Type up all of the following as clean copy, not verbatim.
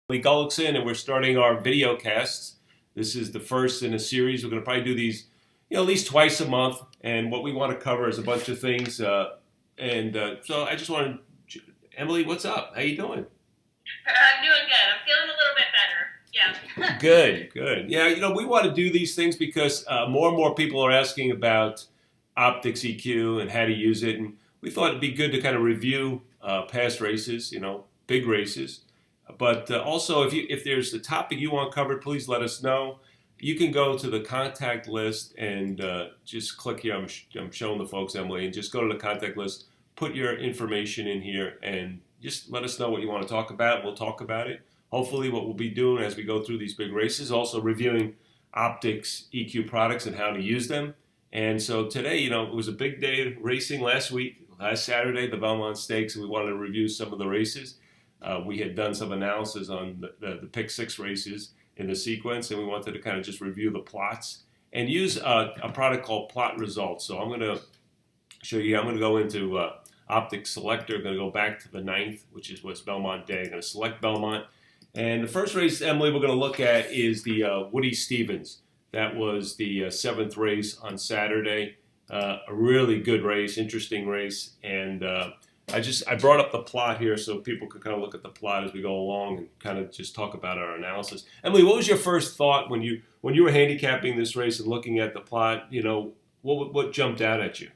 Lee Gullickson, and we're starting our video casts. This is the first in a series. We're going to probably do these, at least twice a month. And what we want to cover is a bunch of things. So I just wanted, Emily, what's up? How you doing? I'm doing good. I'm feeling a little bit better. Yeah. Good, good. Yeah, we want to do these things because more and more people are asking about OptixEQ and how to use it. And we thought it'd be good to kind of review past races, big races. But also, if there's a topic you want covered, please let us know. You can go to the contact list and just click here. I'm showing the folks, Emily, and just go to the contact list, put your information in here, and just let us know what you want to talk about. We'll talk about it. Hopefully, what we'll be doing as we go through these big races, also reviewing OptixEQ products and how to use them. And so today, it was a big day of racing last Saturday, the Belmont Stakes, and we wanted to review some of the races. We had done some analysis on the pick six races in the sequence, and we wanted to kind of just review the plots and use a product called Plot Results. So I'm going to show you. I'm going to go into Optix Selector. I'm going to go back to the 9th, which was Belmont Day. I'm going to select Belmont. And the first race, Emily, we're going to look at is the Woody Stevens. That was the 7th race on Saturday. A really good race, interesting race, and I brought up the plot here so people could kind of look at the plot as we go along and kind of just talk about our analysis. Emily, what was your first thought when you were handicapping this race and looking at the plot? What jumped out at you?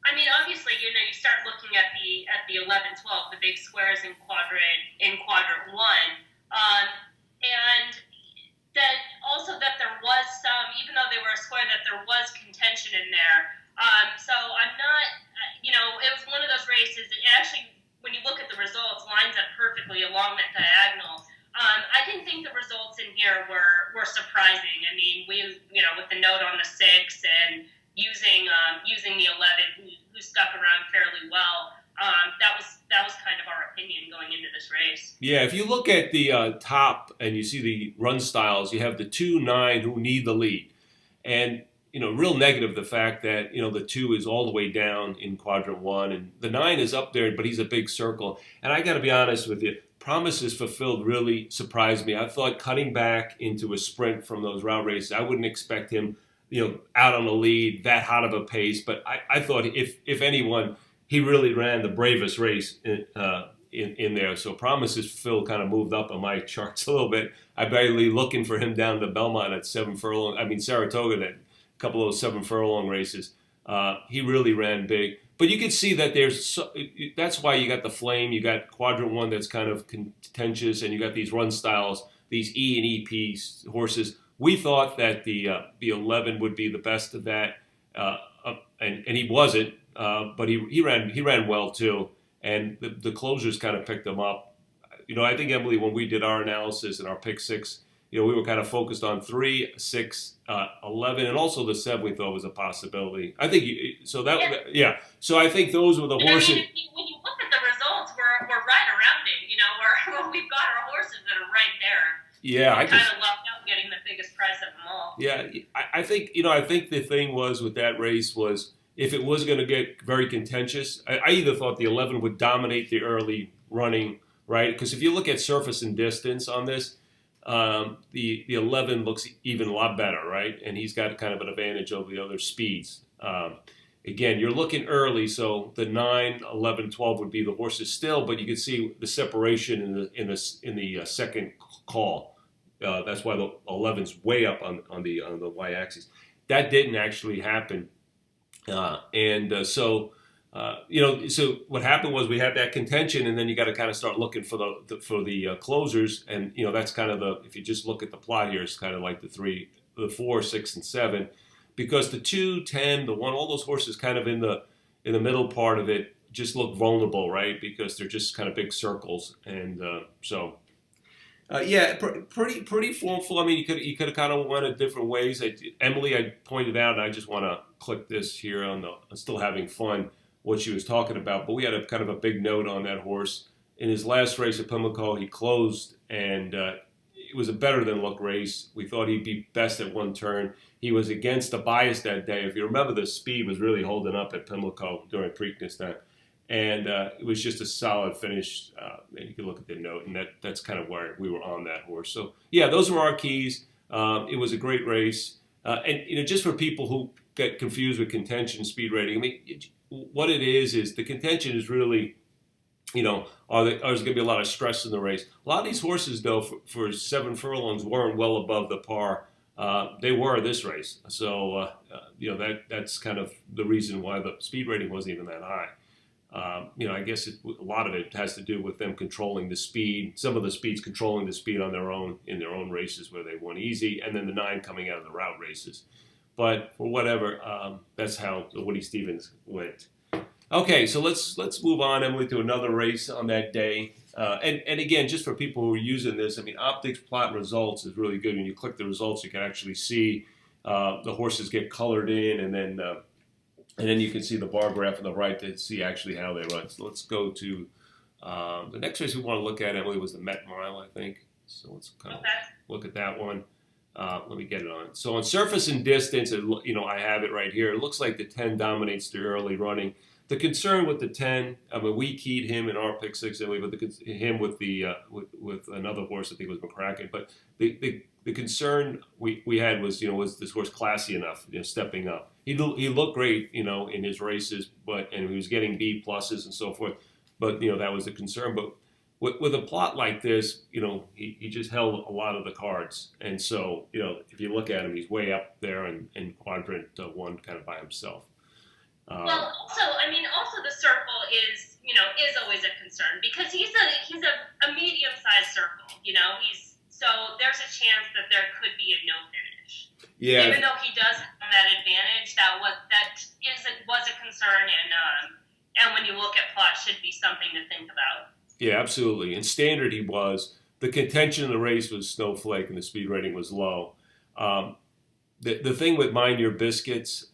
I mean, obviously, you start looking at the 11, 12, the big squares in quadrant one, and that also that there was some, even though they were a square, that there was contention in there. So I'm not, it was one of those races. It actually, when you look at the results, lines up perfectly along that diagonal. I didn't think the results in here were surprising. I mean, with the note on the 6 and using the 11, who stuck around fairly well. That was kind of our opinion going into this race. Yeah, if you look at the top and you see the run styles, you have the 2, 9 who need the lead, and real negative the fact that the 2 is all the way down in quadrant 1, and the 9 is up there, but he's a big circle. And I got to be honest with you, Promises Fulfilled really surprised me. I thought cutting back into a sprint from those route races, I wouldn't expect him out on the lead, that hot of a pace. But I thought if anyone, he really ran the bravest race in there. So Promises Fulfilled kind of moved up on my charts a little bit. I'm barely looking for him down to Belmont at 7 furlong. I mean, Saratoga, that couple of those 7 furlong races. He really ran big. But you can see that that's why you got the Flame, you got quadrant 1 that's kind of contentious, and you got these run styles, these E and EP horses. We thought that the 11 would be the best of that, and he wasn't, but he ran well too, and the closers kind of picked him up. I think, Emily, when we did our analysis and our pick 6, we were kind of focused on 3, 6, 11, and also the 7 we thought was a possibility. I think so. Yeah. So I think those were the horses. I mean, when you look at the results, we're right around it. We've got our horses that are right there. Yeah, I kind of lucked out getting the biggest prize of them all. Yeah, I think the thing was with that race was if it was going to get very contentious, I either thought the 11 would dominate the early running, right? Because if you look at surface and distance on this, the 11 looks even a lot better, right? And he's got kind of an advantage over the other speeds. Again, you're looking early, so the 9, 11, 12 would be the horses still, but you can see the separation in the second call. That's why the 11's way up on the y-axis. That didn't actually happen, so what happened was we had that contention, and then you got to kind of start looking for the closers, and that's kind of if you just look at the plot here, it's kind of like the 4, 6, and 7, because the 2, 10, the 1, all those horses kind of in the middle part of it just look vulnerable, right? Because they're just kind of big circles, and pretty formful. I mean, you could have kind of went in different ways. Emily, I pointed out, and I just want to click this here on still having fun, what she was talking about. But we had a kind of a big note on that horse. In his last race at Pimlico, he closed, and it was a better than look race. We thought he'd be best at one turn. He was against the bias that day. If you remember, the speed was really holding up at Pimlico during Preakness time. And it was just a solid finish. And you can look at the note, and that's kind of where we were on that horse. So yeah, those were our keys. It was a great race, and just for people who get confused with contention speed rating, I mean, what it is the contention is really, there's going to be a lot of stress in the race. A lot of these horses, though, for 7 furlongs, weren't well above the par. They were this race, so that's kind of the reason why the speed rating wasn't even that high. I guess a lot of it has to do with them controlling the speed. Some of the speeds controlling the speed on their own in their own races where they won easy, and then the 9 coming out of the route races. But for whatever, that's how the Woody Stevens went. Okay, so let's move on, Emily, to another race on that day. And again, just for people who are using this, I mean, OptixPLOT results is really good. When you click the results, you can actually see the horses get colored in, and then you can see the bar graph on the right to see actually how they run. So let's go to the next race we want to look at, Emily, was the Met Mile, I think. So let's kind of look at that one. Let me get it on. So on surface and distance, I have it right here. It looks like the 10 dominates the early running. The concern with the 10, I mean, we keyed him in our pick 6 anyway, but him with with another horse, I think it was McCracken. But the concern we had was, was this horse classy enough, stepping up. He looked great, in his races, and he was getting B pluses and so forth. But that was the concern. But with a plot like this, he just held a lot of the cards, and so if you look at him, he's way up there in quadrant 1, kind of by himself. Well, also the circle is always a concern because he's a medium-sized circle. So there's a chance that there could be a no finish. Yeah. Even though he does have that advantage, that was a concern, and when you look at plot, should be something to think about. Yeah, absolutely. In standard, he was. The contention in the race was Snowflake, and the speed rating was low. The thing with Mind Your Biscuits,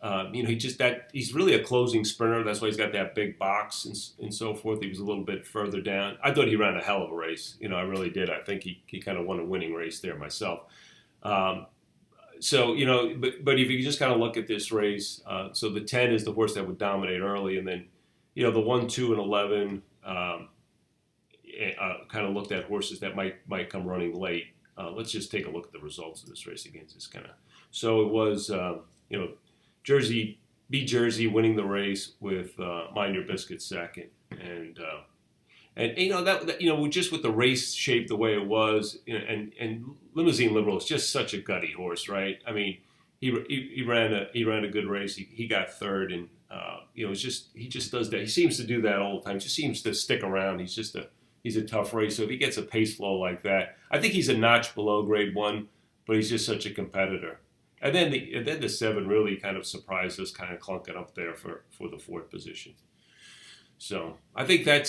he's really a closing sprinter. That's why he's got that big box and so forth. He was a little bit further down. I thought he ran a hell of a race. I really did. I think he kind of won a winning race there myself. But if you just kind of look at this race, so the 10 is the horse that would dominate early, and then, the 1, 2, and 11 kind of looked at horses that might come running late. Let's just take a look at the results of this race again. So it was, Jersey winning the race with Mind Your Biscuit second, and just with the race shape the way it was, and Limousine Liberal is just such a gutty horse, right? I mean, he ran a good race. He got third, and he just does that. He seems to do that all the time. He just seems to stick around. He's a tough race. So if he gets a pace flow like that, I think he's a notch below grade 1, but he's just such a competitor. And then the 7 really kind of surprised us, kind of clunking up there for the 4th position. So I think that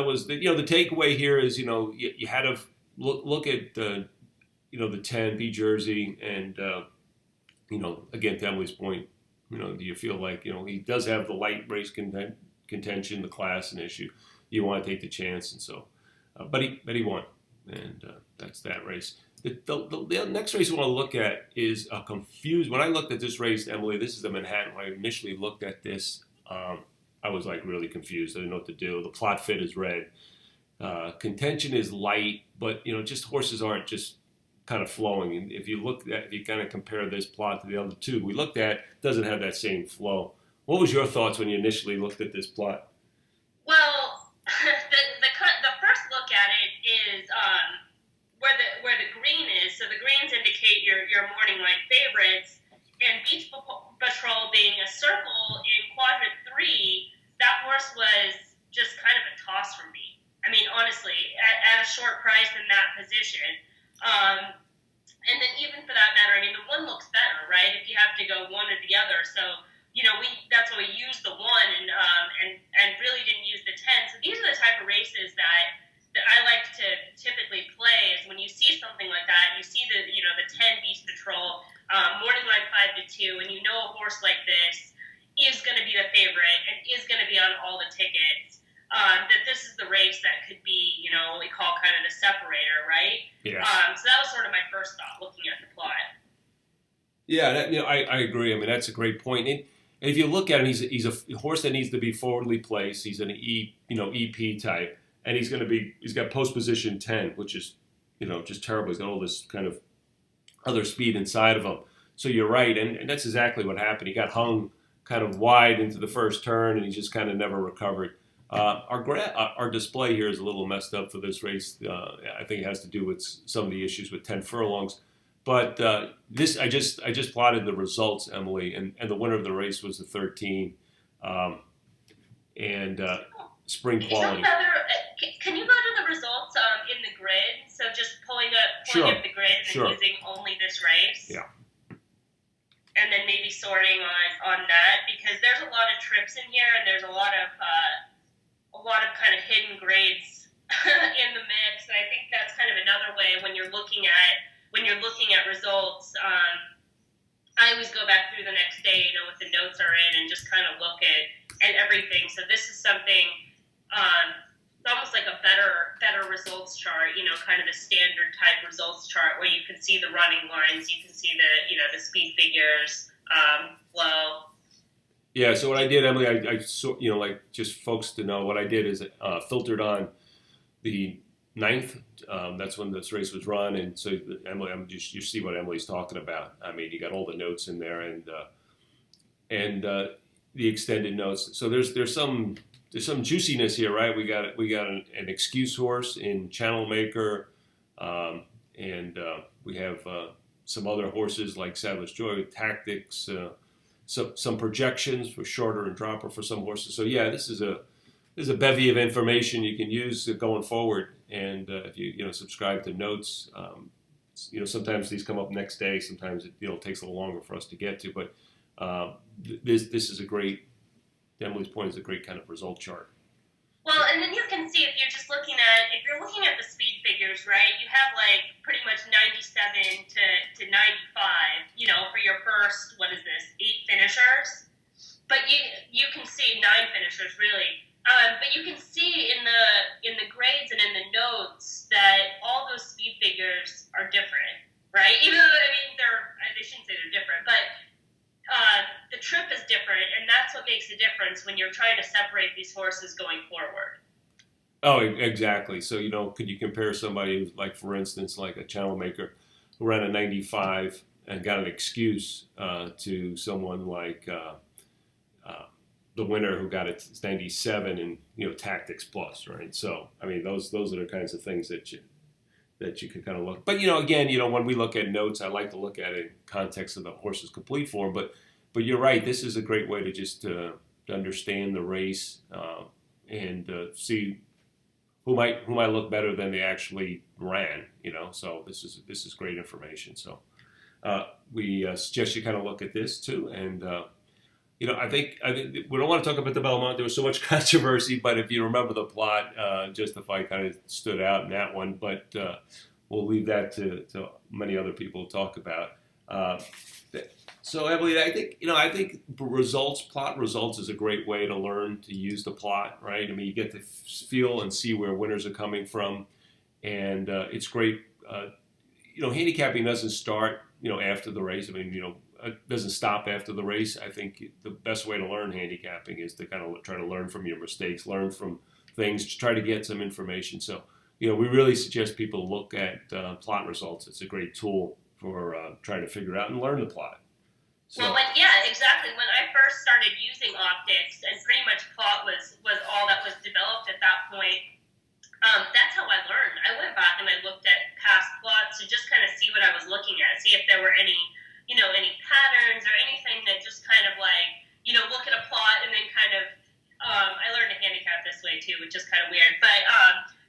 was the takeaway here is you had to look at the 10 B Jersey, and again, to Emily's point, do you feel like he does have the light race contention, the class, an issue. You want to take the chance, and so but he won, and that's that race. The next race we want to look at is confused. When I looked at this race, Emily, this is the Manhattan. When I initially looked at this, I was like really confused. I didn't know what to do. The plot fit is red. Contention is light, but just horses aren't just kind of flowing. And if you kind of compare this plot to the other 2 we looked at, it doesn't have that same flow. What was your thoughts when you initially looked at this plot? Well, the first look at it is where the green is. So the greens indicate your morning light favorites, and Beach Patrol being a circle in quadrant 3, that horse was just kind of a toss for me. I mean, honestly, at a short price in that position. And then even for that matter, I mean, the 1 looks better, right? If you have to go one or the other. So, that's why we used the 1 and really didn't use the 10. So these are the type of races that I like to typically play, is when you see something like that, you see the 10 Beach Patrol, morning line 5 to 2, and a horse like this is going to be the favorite and is going to be on all the tickets, that this is the race that could be, what we call kind of the separator, right? Yeah. So that was sort of my first thought looking at the plot. Yeah, I agree. I mean, that's a great point. And And if you look at him, he's a horse that needs to be forwardly placed. He's an EP type, and he's got post position 10, which is, just terrible. He's got all this kind of other speed inside of him. So you're right, and that's exactly what happened. He got hung kind of wide into the first turn, and he just kind of never recovered. Our display here is a little messed up for this race. I think it has to do with some of the issues with 10 furlongs. But I just plotted the results, Emily, and the winner of the race was the 13, and Spring Quality. Can you go to the results in the grid? So just pulling up the grid and using only this race. Yeah. And then maybe sorting on that, because there's a lot of trips in here, and there's a lot of kind of hidden grades in the mix. And I think that's kind of another way when you're looking at results. I always go back through the next day, what the notes are in, and just kind of look at everything. So this is something. It's almost like a better results chart, kind of the standard type results chart where you can see the running lines, you can see the speed figures, flow. Yeah. So what I did, Emily, I like just folks to know what I did is filtered on the 9th. That's when this race was run, and so Emily, you see what Emily's talking about. I mean, you got all the notes in there, and the extended notes. So there's some juiciness here, right? We got an excuse horse in Channel Maker, and we have some other horses like Savage Joy with tactics, some projections for shorter and dropper for some horses. So yeah, this is a bevy of information you can use going forward. And if you subscribe to notes, sometimes these come up next day. Sometimes it takes a little longer for us to get to. But this is a great. Emily's point is a great kind of result chart. Well, and then you can see if you're looking at the speed figures, right? You have like pretty much 97 to 95, for your first, 8 finishers. But you can see 9 finishers really. But you can see in the grades and in the notes that all those speed figures are different, right? Even though they shouldn't say they're different, but the trip is different, and that's what makes a difference when you're trying to separate these horses going forward. Oh, exactly. So, could you compare somebody who's like, for instance, like a Channel Maker who ran a 95 and got an excuse to someone like the winner who got a 97 in, Tactics Plus, right? So, I mean, those are the kinds of things that you can kind of look. But, again, when we look at notes, I like to look at it in context of the horse's complete form. But you're right. This is a great way to just to understand the race and see who might look better than they actually ran. So this is great information. So we suggest you kind of look at this too. And I think we don't want to talk about the Belmont. There was so much controversy, but if you remember the plot, Justify kind of stood out in that one. But we'll leave that to many other people to talk about. So Emily, I think plot results is a great way to learn to use the plot, right? I mean, you get to feel and see where winners are coming from, and it's great. Handicapping doesn't start, after the race. I mean, it doesn't stop after the race. I think the best way to learn handicapping is to kind of try to learn from your mistakes, learn from things, try to get some information. So, we really suggest people look at plot results. It's a great tool for trying to figure out and learn the plot. So. Well, exactly. When I first started using Optix, and pretty much plot was all that was developed at that point, that's how I learned. I went back and I looked at past plots to just kind of see what I was looking at, see if there were any patterns or anything that just kind of look at a plot and then kind of, I learned to handicap this way too, which is kind of weird, but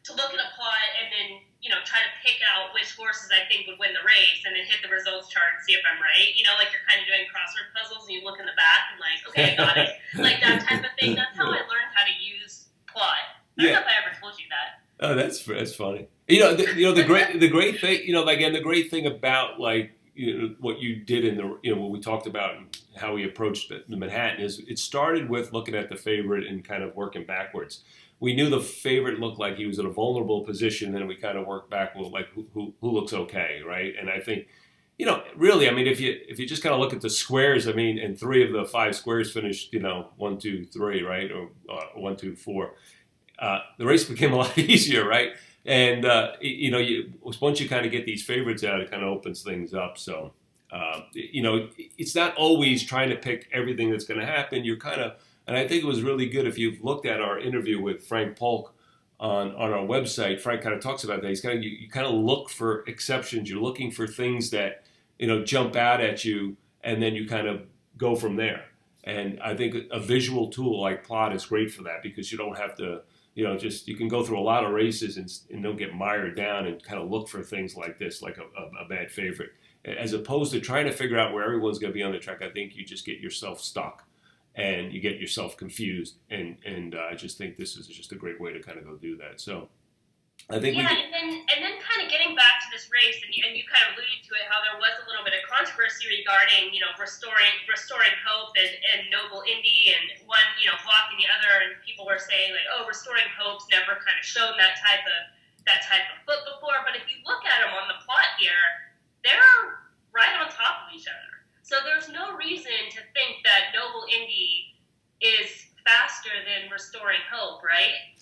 to look at a plot and then, try to pick out which horses I think would win the race and then hit the results chart and see if I'm right. Like you're kind of doing crossword puzzles and you look in the back and okay, I got it. Like that type of thing. That's how I learned how to use plot. I don't know if I ever told you that. Oh, that's funny. The great thing, again, the great thing about what you did in the, what we talked about and how we approached the Manhattan is it started with looking at the favorite and kind of working backwards. We knew the favorite looked like he was in a vulnerable position, and we kind of worked back with who looks okay, right? And I think Really, I mean, if you just kind of look at the squares, I mean, and 3 of the 5 squares finished, 1, 2, 3, right, or 1, 2, 4. The race became a lot easier, right? And once you kind of get these favorites out, it kind of opens things up. So, it's not always trying to pick everything that's going to happen. You're kind of, and I think it was really good if you've looked at our interview with Frank Polk on our website. Frank kind of talks about that. He's kind of you kind of look for exceptions. You're looking for things that jump out at you, and then you kind of go from there. And I think a visual tool like Plot is great for that, because you don't have to, you can go through a lot of races and don't get mired down and kind of look for things like this, like a bad favorite. As opposed to trying to figure out where everyone's going to be on the track, I think you just get yourself stuck and you get yourself confused. And I just think this is just a great way to kind of go do that. So I think and then kind of getting back to this race, and you kind of alluded to it, how there was a little bit of controversy regarding restoring hope and Noble Indy, and one blocking the other, and people were saying like, oh, Restoring Hope's never kind of shown that type of foot before. But if you look at them on the plot here, they're right on top of each other. So there's no reason to think that Noble Indy is faster than Restoring Hope, right?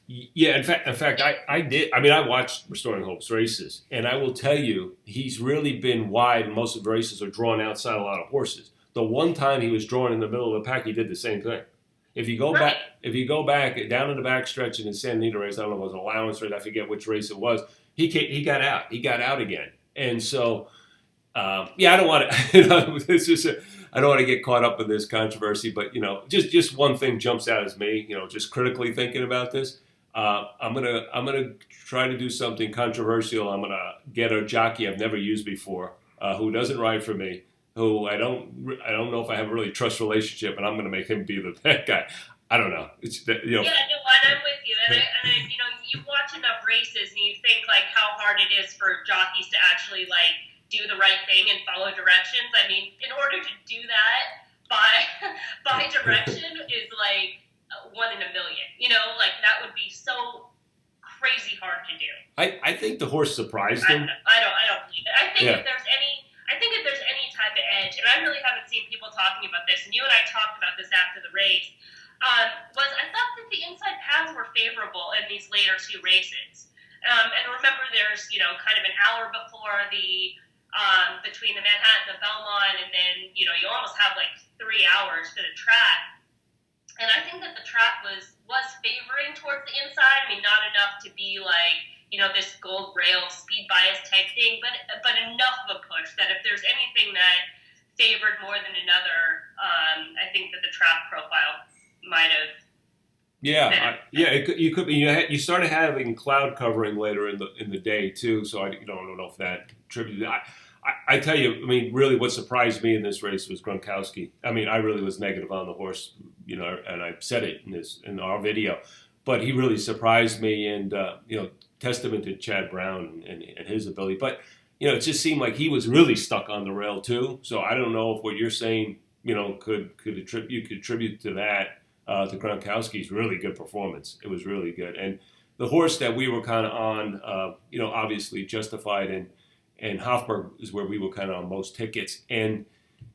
Yeah, in fact, I did. I mean, I watched Restoring Hope's races, and I will tell you, he's really been wide, and most of the races are drawn outside a lot of horses. The one time he was drawn in the middle of the pack, he did the same thing. If you go back down in the back stretch in the San Anita race, I don't know if it was an allowance race, I forget which race it was. He got out. He got out again, and so I don't want to. It's just I don't want to get caught up in this controversy, but just one thing jumps out as me. Just critically thinking about this. I'm gonna try to do something controversial. I'm gonna get a jockey I've never used before, who doesn't ride for me, who I don't know if I have a really trust relationship, and I'm gonna make him be the bad guy. I don't know. Yeah, no, I'm with you, and you watch enough races and you think like how hard it is for jockeys to actually like do the right thing and follow directions. I mean, in order to do that by direction is like 1 in a million. Like that would be so crazy hard to do. I think the horse surprised him. I don't believe it. I think if there's any type of edge, and I really haven't seen people talking about this, and you and I talked about this after the race, was I thought that the inside paths were favorable in these later 2 races. And remember, there's kind of an hour before the between the Manhattan and the Belmont, and then you almost have like 3 hours to the track. And I think that the track was favoring towards the inside. I mean, not enough to be like, this gold rail speed bias type thing, but enough of a push that if there's anything that favored more than another, I think that the track profile might have. Yeah, you could be. You started having cloud covering later in the day too, so I don't know if that contributed. I tell you, I mean, really, what surprised me in this race was Gronkowski. I mean, I really was negative on the horse, and I said it in our video, but he really surprised me, and testament to Chad Brown and his ability. But it just seemed like he was really stuck on the rail too. So I don't know if what you're saying, could attribute to that, to Gronkowski's really good performance. It was really good, and the horse that we were kind of on, obviously Justified and Hofberg is where we were kind of on most tickets. And,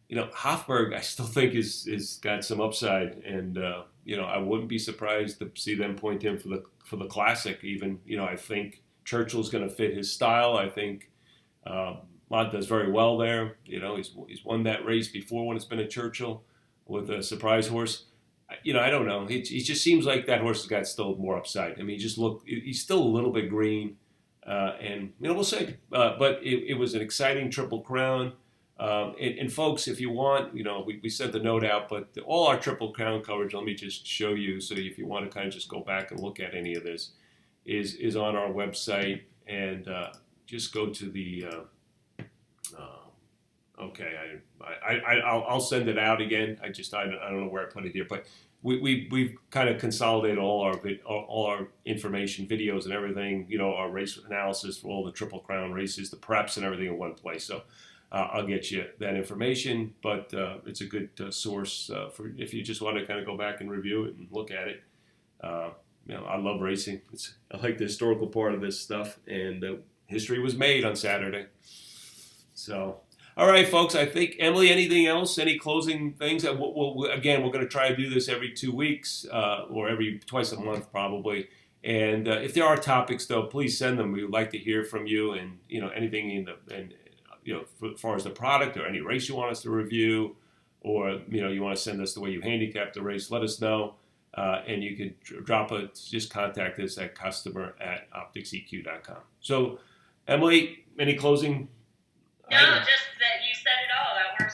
Hofberg, I still think is got some upside. And, I wouldn't be surprised to see them point him for the Classic even. I think Churchill's going to fit his style. I think Mont does very well there. He's won that race before when it's been a Churchill with a surprise horse. I don't know. He just seems like that horse has got still more upside. I mean, he's still a little bit green. And we'll see. But it was an exciting Triple Crown. And folks, if you want, we sent the note out, but all our Triple Crown coverage, let me just show you. So if you want to kind of just go back and look at any of this, is on our website. And just go to the. Okay, I'll send it out again. I don't know where I put it here, but we've kind of consolidated all our information, videos, and everything. Our race analysis for all the Triple Crown races, the preps, and everything in one place. So I'll get you that information. But it's a good source for if you just want to kind of go back and review it and look at it. I love racing. I like the historical part of this stuff, and history was made on Saturday. So All right, folks. I think Emily. Anything else? Any closing things? Again, we're going to try to do this every 2 weeks or every twice a month, probably. And if there are topics, though, please send them. We would like to hear from you, and anything as far as the product or any race you want us to review, or you want to send us the way you handicapped the race. Let us know, and you can just contact us at customer@optixeq.com. So, Emily, any closing? No, just that